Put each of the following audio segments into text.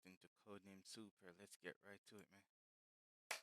into Codename Super. Let's get right to it, man.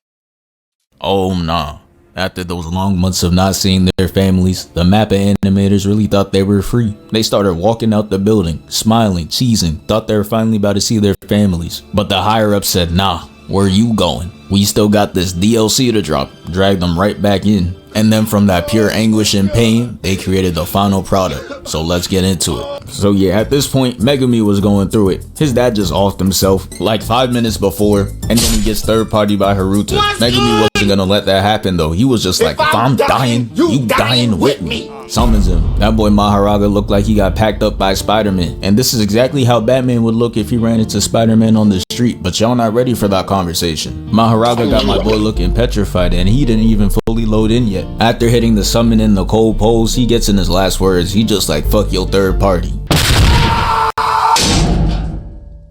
Oh nah. After those long months of not seeing their families, the mappa animators really thought they were free. They started walking out the building, smiling, cheesing, thought they were finally about to see their families. But the higher ups said, nah, where you going? We still got this DLC to drop. Dragged them right back in. And then from that pure anguish and pain, they created the final product. So let's get into it. So yeah, at this point, Megami was going through it. His dad just offed himself like 5 minutes before, and then he gets third party by Haruta. Megami wasn't gonna let that happen though. He was just like, if I'm dying, you dying with me. Summons him. That boy Mahoraga looked like he got packed up by Spider-Man. And this is exactly how Batman would look if he ran into Spider-Man on the street, but y'all not ready for that conversation. Mahoraga got my boy looking petrified, and he didn't even fully load in yet. After hitting the summon in the cold pose, he gets in his last words. He just like, fuck your third party.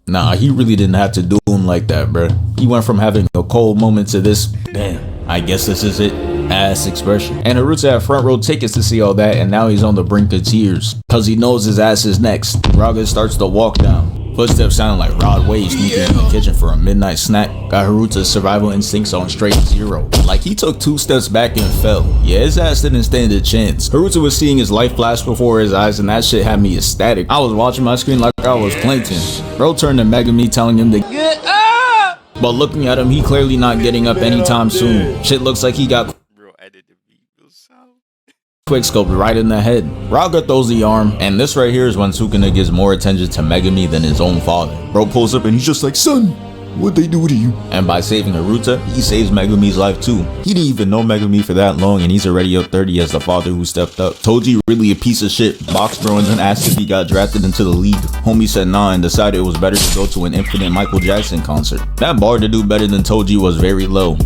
Nah, he really didn't have to do him like that, bruh. He went from having a cold moment to this, damn, I guess this is it, ass expression. And Haruta had front row tickets to see all that, and now he's on the brink of tears, cause he knows his ass is next. Raga starts to walk down. Footsteps sound like Rod Wave sneaking in the kitchen for a midnight snack. Got Haruta's survival instincts on straight zero. Like he took 2 steps back and fell. Yeah, his ass didn't stand a chance. Haruta was seeing his life flash before his eyes, and that shit had me ecstatic. I was watching my screen like I was Plankton. Bro turned to Megami telling him to get up! But looking at him, he clearly not getting up anytime soon. Shit looks like he got quick scoped right in the head. Raga throws the arm, and this right here is when Sukuna gives more attention to Megami than his own father. Bro pulls up and he's just like, son, what'd they do to you? And by saving Haruta, he saves Megami's life too. He didn't even know Megami for that long, and he's already up 30 as the father who stepped up. Toji really a piece of shit. Box throwing and asked if he got drafted into the league. Homie said nah and decided it was better to go to an Infinite Michael Jackson concert. That bar to do better than Toji was very low.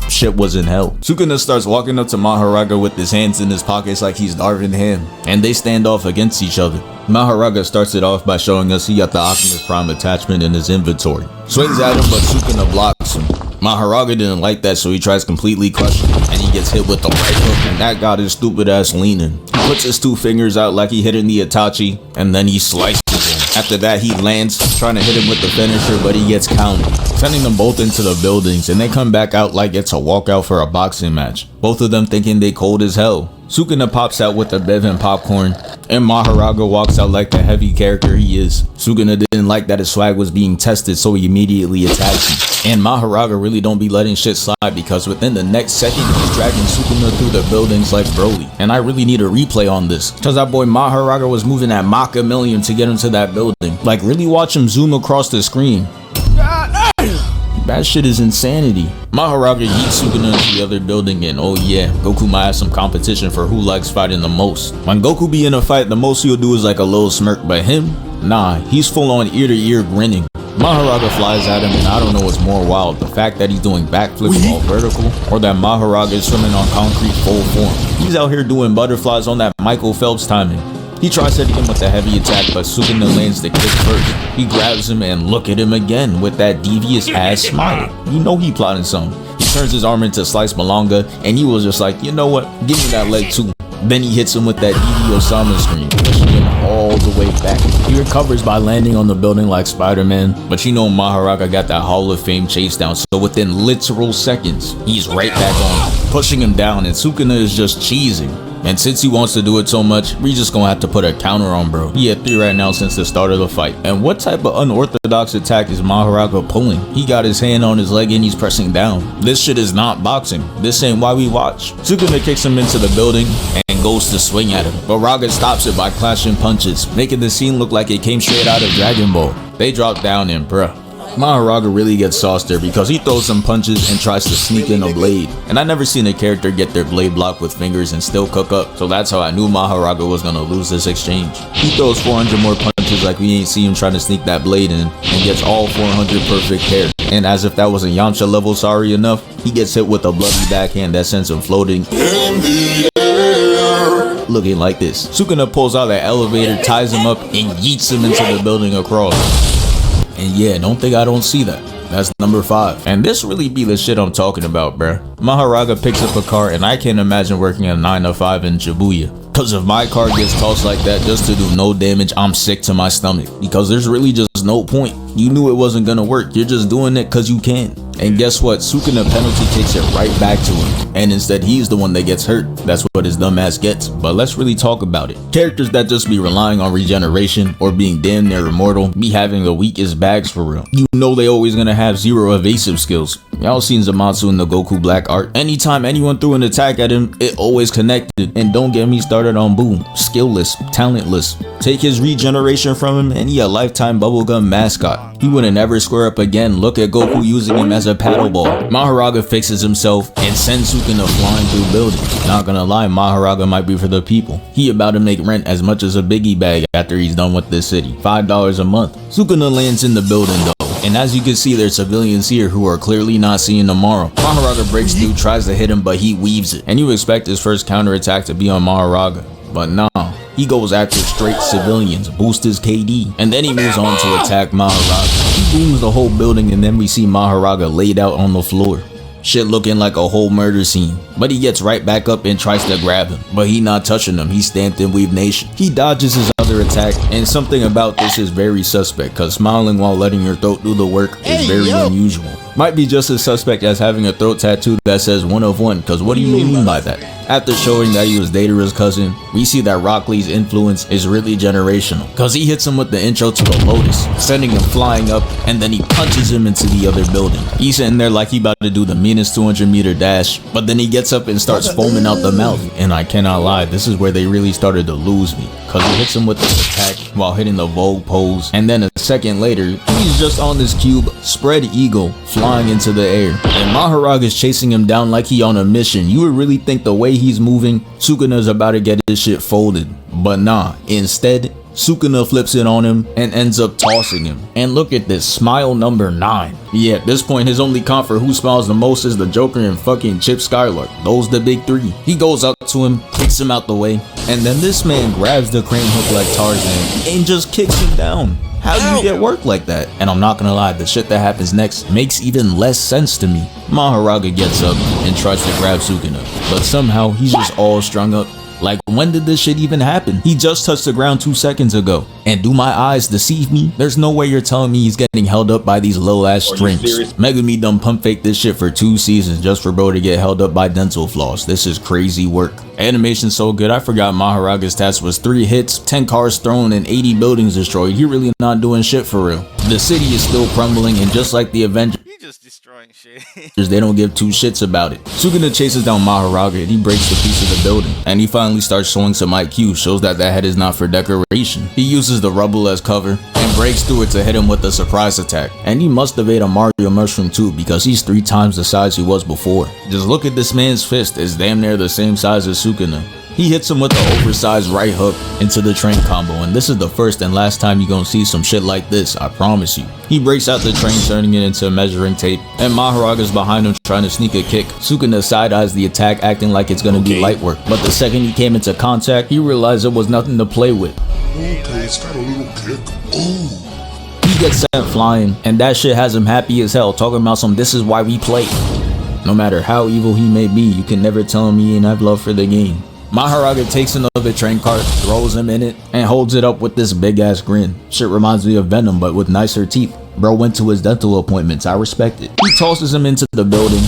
Shit was in hell. Sukuna starts walking up to Mahoraga with his hands in his pockets like he's Darvin Ham, and they stand off against each other. Mahoraga starts it off by showing us he got the Optimus Prime attachment in his inventory. Swings at him, but Sukuna blocks him. Mahoraga didn't like that, so he tries completely crushing him, and he gets hit with the right hook, and that got his stupid ass leaning. He puts his 2 fingers out like he hitting the Itachi, and then he slices him. After that, he lands, trying to hit him with the finisher, but he gets countered, sending them both into the buildings, and they come back out like it's a walkout for a boxing match. Both of them thinking they cold as hell. Sukuna pops out with the bev and popcorn, and Mahoraga walks out like the heavy character he is. Sukuna didn't like that his swag was being tested, so he immediately attacked him. And Mahoraga really don't be letting shit slide, because within the next second, he's dragging Sukuna through the buildings like Broly. And I really need a replay on this, cause that boy Mahoraga was moving at Mach a million to get into that building. Like really watch him zoom across the screen. That shit is insanity. Mahoraga yeets Sukuna into the other building, and oh yeah, Goku might have some competition for who likes fighting the most. When Goku be in a fight, the most he'll do is like a little smirk, but him? Nah, he's full on ear to ear grinning. Mahoraga flies at him, and I don't know what's more wild, the fact that he's doing backflips while vertical, or that Mahoraga is swimming on concrete full form. He's out here doing butterflies on that Michael Phelps timing. He tries hitting him with a heavy attack, but Sukuna lands the kick first. He grabs him and look at him again with that devious ass smile. You know he plotting something. He turns his arm into Slice Malonga, and he was just like, you know what, give me that leg too. Then he hits him with that DD Osama screen, pushing him all the way back. He recovers by landing on the building like Spider-Man, but you know Mahoraga got that Hall of Fame chase down, so within literal seconds, he's right back on him, pushing him down, and Sukuna is just cheesing. And since he wants to do it so much, we just gonna have to put a counter on bro. He had 3 right now since the start of the fight. And what type of unorthodox attack is Mahoraga pulling? He got his hand on his leg and he's pressing down. This shit is not boxing. This ain't why we watch. Sukuna kicks him into the building and goes to swing at him, but Raga stops it by clashing punches, making the scene look like it came straight out of Dragon Ball. They drop down and bruh, Mahoraga really gets sauced there because he throws some punches and tries to sneak in a blade. And I never seen a character get their blade blocked with fingers and still cook up, so that's how I knew Mahoraga was gonna lose this exchange. He throws 400 more punches like we ain't see him trying to sneak that blade in, and gets all 400 perfect hair. And as if that wasn't Yamcha level sorry enough, he gets hit with a bloody backhand that sends him floating in the air, looking like this. Sukuna pulls out that elevator, ties him up, and yeets him into the building across. And yeah, don't think I don't see that. That's number 5. And this really be the shit I'm talking about, bruh. Mahoraga picks up a car, and I can't imagine working a 9 to 5 in Shibuya. Cause if my car gets tossed like that just to do no damage, I'm sick to my stomach. Because there's really just no point. You knew it wasn't gonna work. You're just doing it cause you can. And guess what? Sukuna penalty kicks it right back to him. And instead he's the one that gets hurt. That's what his dumb ass gets. But let's really talk about it. Characters that just be relying on regeneration or being damn near immortal be having the weakest bags for real. You know they always gonna have 0 evasive skills. Y'all seen Zamatsu in the Goku Black art. Anytime anyone threw an attack at him, it always connected. And don't get me started on Boo. Skillless, talentless. Take his regeneration from him and he a lifetime bubblegum mascot. He wouldn't ever square up again. Look at Goku using him as a paddle ball. Mahoraga fixes himself and sends Sukuna flying through buildings. Not gonna lie, Mahoraga might be for the people. He about to make rent as much as a biggie bag after he's done with this city. $5 a month. Sukuna lands in the building though. And as you can see, there's civilians here who are clearly not seeing tomorrow. Mahoraga breaks through, tries to hit him, but he weaves it. And you expect his first counterattack to be on Mahoraga. But nah. He goes after straight civilians, boosts his KD, and then he moves on to attack Mahoraga. He booms the whole building and then we see Mahoraga laid out on the floor. Shit looking like a whole murder scene. But he gets right back up and tries to grab him. But he not touching him, he's stamped in Weave Nation. He dodges his other attack, and something about this is very suspect, cause smiling while letting your throat do the work is very unusual. Might be just as suspect as having a throat tattoo that says 1 of 1, cause what do you mean by that? After showing that he was Datara's cousin, we see that Rock Lee's influence is really generational, cause he hits him with the intro to the Lotus, sending him flying up, and then he punches him into the other building. He's sitting there like he about to do the meanest 200-meter dash, but then he gets up and starts foaming out the mouth. And I cannot lie, this is where they really started to lose me, cause he hits him with this attack while hitting the Vogue pose, and then a second later, he's just on this cube, spread eagle, flying into the air. And Mahoraga is chasing him down like he on a mission. You would really think the way he's moving, Sukuna's about to get his shit folded. But nah, instead, Sukuna flips it on him and ends up tossing him. And look at this, smile number 9. Yeah, at this point his only comp for who smiles the most is the Joker and fucking Chip Skylark. Those the big 3. He goes up to him, kicks him out the way, and then this man grabs the crane hook like Tarzan and just kicks him down. How do you get work like that? And I'm not gonna lie, the shit that happens next makes even less sense to me. Mahoraga gets up and tries to grab Sukuna, but somehow he's just all strung up. Like, when did this shit even happen? He just touched the ground 2 seconds ago. And do my eyes deceive me? There's no way you're telling me he's getting held up by these little ass strings. Megumi done pump fake this shit for 2 seasons just for bro to get held up by dental floss. This is crazy work. Animation's so good, I forgot Mahoraga's stats was 3 hits, 10 cars thrown, and 80 buildings destroyed. He really not doing shit for real. The city is still crumbling, and just like the Avengers, Just destroying shit. they don't give 2 shits about it. Sukuna chases down Mahoraga and he breaks the piece of the building. And he finally starts showing some IQ, shows that head is not for decoration. He uses the rubble as cover and breaks through it to hit him with a surprise attack. And he must have ate a Mario mushroom too, because he's 3 times the size he was before. Just look at this man's fist, it's damn near the same size as Sukuna. He hits him with the oversized right hook into the train combo, and this is the first and last time you're gonna see some shit like this, I promise you. He breaks out the train, turning it into measuring tape, and Mahoraga's behind him trying to sneak a kick. Sukuna side-eyes the attack, acting like it's gonna be light work, but the second he came into contact, he realized it was nothing to play with. Okay, it's got a little kick. Ooh. He gets sent flying, and that shit has him happy as hell, talking about some "this is why we play." No matter how evil he may be, you can never tell him he ain't have love for the game. Mahoraga takes another train cart, throws him in it, and holds it up with this big ass grin. Shit reminds me of Venom, but with nicer teeth. Bro went to his dental appointments, I respect it. He tosses him into the building,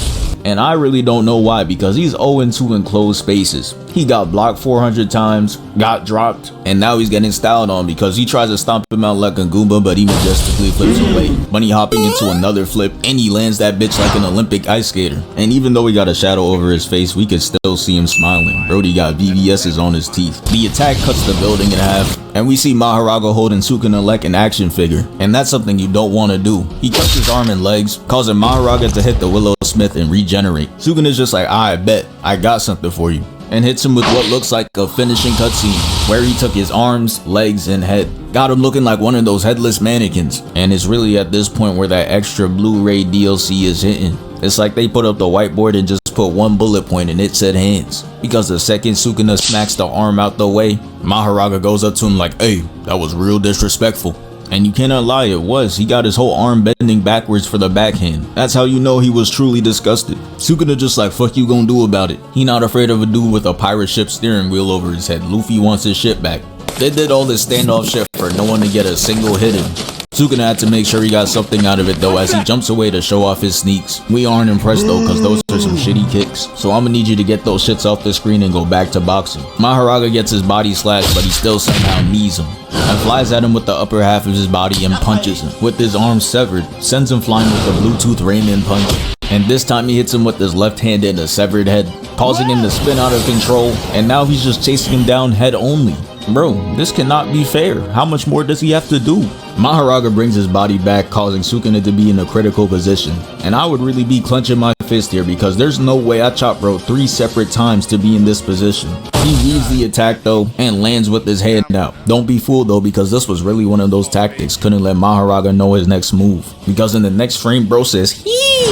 and I really don't know why, because he's 0-2 enclosed spaces. He got blocked 400 times, got dropped, and now he's getting styled on because he tries to stomp him out like a Goomba, but he majestically flips away. Bunny hopping into another flip, and he lands that bitch like an Olympic ice skater. And even though he got a shadow over his face, we could still see him smiling. Brody got VVS's on his teeth. The attack cuts the building in half, and we see Mahoraga holding Sukuna like an action figure, and that's something you don't want to do. He cuts his arm and legs, causing Mahoraga to hit the Willow Smith and regenerate. Sukuna's just like, I bet, I got something for you, and hits him with what looks like a finishing cutscene, where he took his arms, legs, and head. Got him looking like one of those headless mannequins, and it's really at this point where that extra Blu-ray DLC is hitting. It's like they put up the whiteboard and just put one bullet point and it said hands. Because the second Sukuna smacks the arm out the way, Mahoraga goes up to him like, hey, that was real disrespectful. And you cannot lie, it was. He got his whole arm bending backwards for the backhand. That's how you know he was truly disgusted. Sukuna just like, fuck you gonna do about it? He not afraid of a dude with a pirate ship steering wheel over his head. Luffy wants his shit back. They did all this standoff shit for no one to get a single hit in. Sukuna had to make sure he got something out of it though as he jumps away to show off his sneaks. We aren't impressed though cause those are some shitty kicks. So I'ma need you to get those shits off the screen and go back to boxing. Mahoraga gets his body slashed but he still somehow knees him and flies at him with the upper half of his body and punches him. With his arm severed, sends him flying with the Bluetooth Rayman punch. And this time he hits him with his left hand in a severed head, causing him to spin out of control, and now he's just chasing him down head only. Bro, this cannot be fair. How much more does he have to do? Mahoraga brings his body back, causing Sukuna to be in a critical position. And I would really be clenching my fist here because there's no way I chopped bro 3 separate times to be in this position. He weaves the attack though and lands with his hand out. Don't be fooled though because this was really one of those tactics. Couldn't let Mahoraga know his next move. Because in the next frame bro says hee!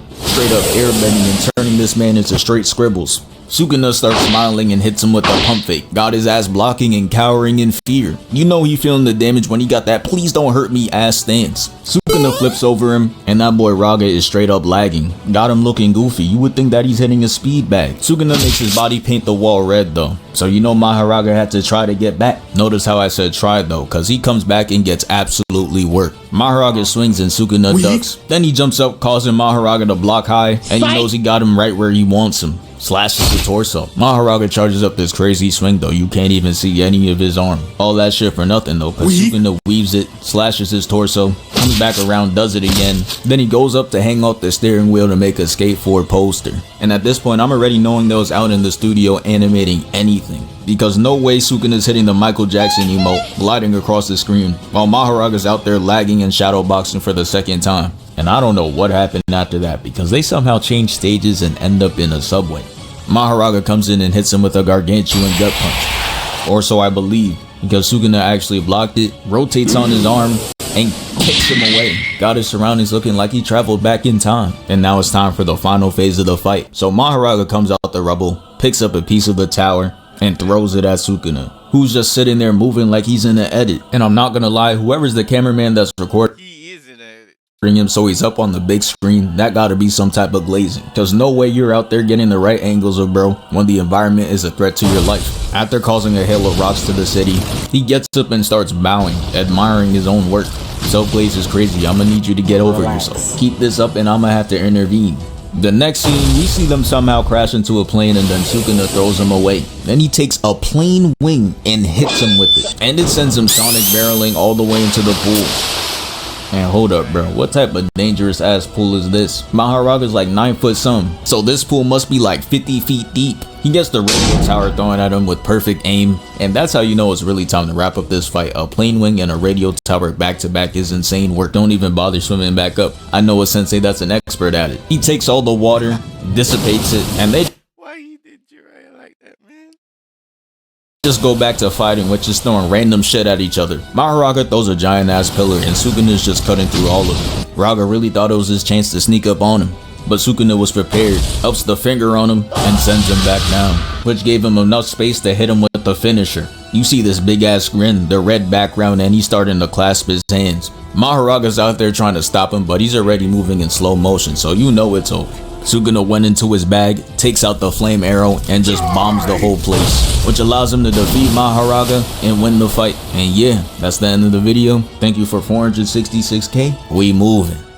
Straight up airbending and turning this man into straight scribbles. Sukuna starts smiling and hits him with a pump fake. Got his ass blocking and cowering in fear. You know he feeling the damage when he got that please don't hurt me ass stance. Sukuna flips over him and that boy Raga is straight up lagging. Got him looking goofy. You would think that he's hitting a speed bag. Sukuna makes his body paint the wall red though. So you know Mahoraga had to try to get back. Notice how I said try though cause he comes back and gets absolutely worked. Mahoraga swings and Sukuna ducks. Then he jumps up causing Mahoraga to block high and he knows he got him right where he wants him. Slashes the torso. Mahoraga charges up this crazy swing though, you can't even see any of his arm. All that shit for nothing though, cause Sukuna weaves it, slashes his torso, comes back around, does it again. Then he goes up to hang off the steering wheel to make a skateboard poster. And at this point, I'm already knowing those out in the studio animating anything. Because no way Sukuna's hitting the Michael Jackson emote, gliding across the screen, while Mahoraga's out there lagging and shadowboxing for the second time. And I don't know what happened after that because they somehow change stages and end up in a subway. Mahoraga comes in and hits him with a gargantuan gut punch. Or so I believe, because Sukuna actually blocked it, rotates on his arm, and kicks him away. Got his surroundings looking like he traveled back in time. And now it's time for the final phase of the fight. So Mahoraga comes out the rubble, picks up a piece of the tower, and throws it at Sukuna, who's just sitting there moving like he's in an edit. And I'm not gonna lie, whoever's the cameraman that's recording him so he's up on the big screen, that gotta be some type of glazing, cause no way you're out there getting the right angles of bro when the environment is a threat to your life. After causing a hail of rocks to the city, he gets up and starts bowing, admiring his own work. Self-glaze is crazy, I'ma need you to get over yourself. Keep this up and I'ma have to intervene. The next scene, we see them somehow crash into a plane and then Sukuna throws him away. Then he takes a plane wing and hits him with it. And it sends him sonic barreling all the way into the pool. And hold up bro, what type of dangerous ass pool is this? Mahoraga's like 9 foot some, so this pool must be like 50 feet deep. He gets the radio tower thrown at him with perfect aim, and that's how you know it's really time to wrap up this fight. A plane wing and a radio tower back to back is insane work. Don't even bother swimming back up. I know a sensei that's an expert at it. He takes all the water, dissipates it, and they just go back to fighting, which is throwing random shit at each other. Mahoraga throws a giant ass pillar and Sukuna's just cutting through all of it. Raga really thought it was his chance to sneak up on him, but Sukuna was prepared, ups the finger on him and sends him back down, which gave him enough space to hit him with the finisher. You see this big ass grin, the red background, and he's starting to clasp his hands. Mahoraga's out there trying to stop him, but he's already moving in slow motion, so you know it's over. Sukuna went into his bag, takes out the flame arrow, and just bombs the whole place, which allows him to defeat Mahoraga and win the fight. And yeah, that's the end of the video. Thank you for 466k. We moving.